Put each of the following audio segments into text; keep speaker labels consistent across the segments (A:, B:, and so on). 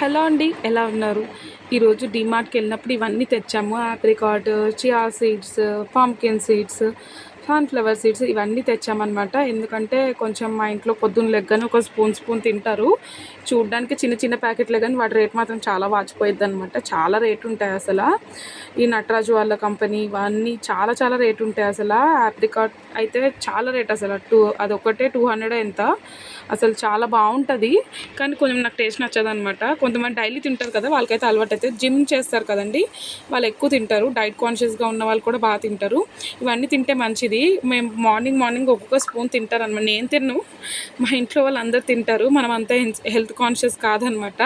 A: Hello అండి, ఎలా ఉన్నారు? ఈరోజు డీమార్ట్‌కి వెళ్ళినప్పుడు ఇవన్నీ తెచ్చాము. Apricot, chia seeds, pumpkin seeds, sunflower seeds ఇవన్నీ తెచ్చామనమాట. ఎందుకంటే కొంచెం మా ఇంట్లో పొద్దున్న లెగ్గానే ఒక స్పూన్ తింటారు. చూడ్డానికి చిన్న చిన్న ప్యాకెట్లే గానీ వాటి రేట్ మాత్రం చాలా వాచిపోయిద్దనమాట. చాలా రేట్ ఉంటాయి అసల. ఈ నటరాజు వాళ్ళ కంపెనీ ఇవన్నీ చాలా చాలా రేట్ ఉంటాయి అసల. ఆప్రికాట్ అయితే చాలా రేట్ అసల. అదొక్కటే 200 ఎంత. అసలు చాలా బాగుంటుంది. కానీ కొంచెం నాకు టేస్ట్ నచ్చదనమాట. కొంతమంది డైలీ తింటారు కదా, వాళ్ళకైతే అలవాటు అయితే. జిమ్ చేస్తారు కదండి, వాళ్ళు ఎక్కువ తింటారు. డైట్ కాన్షియస్గా ఉన్న వాళ్ళు కూడా బాగా తింటారు. ఇవన్నీ తింటే మంచిది. మేము మార్నింగ్ ఒక్కొక్క స్పూన్ తింటారనమాట. నేను తిన్ను, మా ఇంట్లో వాళ్ళు అందరు తింటారు. మనం అంతా హెల్త్ కాన్షియస్ కాదనమాట.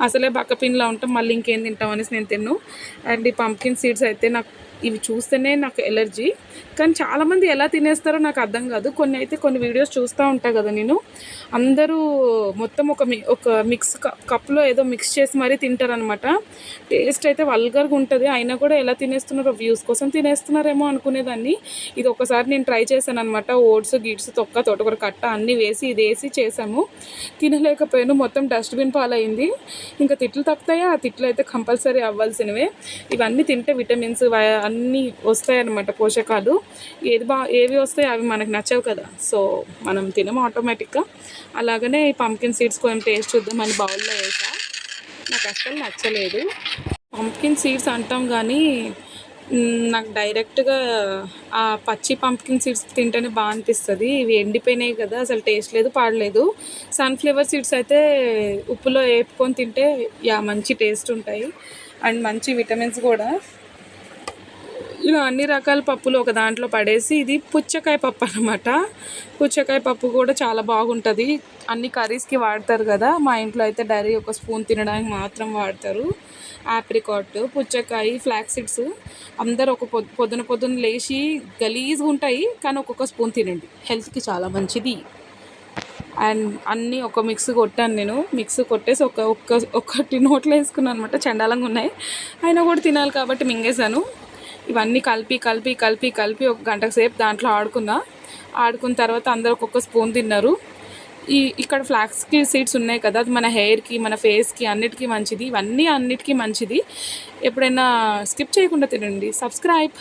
A: అసలే బక్కపిన్లా ఉంటాం, మళ్ళీ ఇంకేం తింటాం అనేసి నేను తిన్ను. అండ్ ఈ పంప్కిన్ సీడ్స్ అయితే నాకు ఇవి చూస్తేనే నాకు ఎలర్జీ. కానీ చాలామంది ఎలా తినేస్తారో నాకు అర్థం కాదు. కొన్ని వీడియోస్ చూస్తూ ఉంటాను కదా నేను, అందరూ మొత్తం ఒక మిక్స్ కప్లో ఏదో మిక్స్ చేసి మరీ తింటారనమాట. టేస్ట్ అయితే వల్గర్గా ఉంటుంది. అయినా కూడా ఎలా తినేస్తున్నారో, వ్యూస్ కోసం తినేస్తున్నారేమో అనుకునేదాన్ని. ఇది ఒకసారి నేను ట్రై చేశాను అనమాట. ఓట్స్ గిట్స్ తోటకూర కట్ట అన్నీ వేసి ఇది వేసి చేసాము. తినలేకపోయాను, మొత్తం డస్ట్బిన్ పాలైంది. ఇంకా తిట్లు తప్పుతాయా? ఆ తిట్లు అయితే కంపల్సరీ అవ్వాల్సినవే. ఇవన్నీ తింటే విటమిన్స్ అన్నీ వస్తాయన్నమాట, పోషకాలు. ఏవి వస్తాయి అవి మనకు నచ్చవు కదా, సో మనం తినము ఆటోమేటిక్గా. అలాగనే ఈ పంప్కిన్ సీడ్స్ కొంచెం టేస్ట్ చూద్దామని బౌల్లో వేసా. నాకు అస్సలు నచ్చలేదు. పంప్కిన్ సీడ్స్ అంటాం కానీ నాకు డైరెక్ట్గా ఆ పచ్చి పంప్కిన్ సీడ్స్ తింటేనే బాగా అనిపిస్తుంది. ఇవి ఎండిపోయినాయి కదా, అసలు టేస్ట్ లేదు పాడలేదు. సన్ఫ్లవర్ సీడ్స్ అయితే ఉప్పులో వేపుకొని తింటే మంచి టేస్ట్ ఉంటాయి అండ్ మంచి విటమిన్స్ కూడా. ఇలా అన్ని రకాల పప్పులు ఒక దాంట్లో పడేసి, ఇది పుచ్చకాయ పప్పు అనమాట. పుచ్చకాయ పప్పు కూడా చాలా బాగుంటుంది. అన్ని కర్రీస్కి వాడతారు కదా, మా ఇంట్లో అయితే డైరీ ఒక స్పూన్ తినడానికి మాత్రం వాడతారు. ఆప్రికాట్, పుచ్చకాయ, ఫ్లాక్స్ సీడ్స్ అందరూ ఒక పొద్దున లేచి గలీజ్గా ఉంటాయి, కానీ ఒక్కొక్క స్పూన్ తినండి, హెల్త్కి చాలా మంచిది. అండ్ అన్నీ ఒక మిక్స్ కొట్టాను నేను. మిక్స్ కొట్టేసి ఒక్కటి నోట్లో వేసుకున్నాను అనమాట. చండాలంగా ఉన్నాయి, అయినా కూడా తినాలి కాబట్టి మింగేశాను. ఇవన్నీ కలిపి ఒక గంట సేపు దాంట్లో ఆడుకున్న తర్వాత అందరూ ఒక్కొక్క స్పూన్ తిన్నారు. ఇక్కడ ఫ్లాక్స్కి సీడ్స్ ఉన్నాయి కదా, అది మన హెయిర్కి, మన ఫేస్కి అన్నిటికీ మంచిది. ఇవన్నీ అన్నిటికీ మంచిది. ఎప్పుడైనా స్కిప్ చేయకుండా తినండి. సబ్స్క్రైబ్.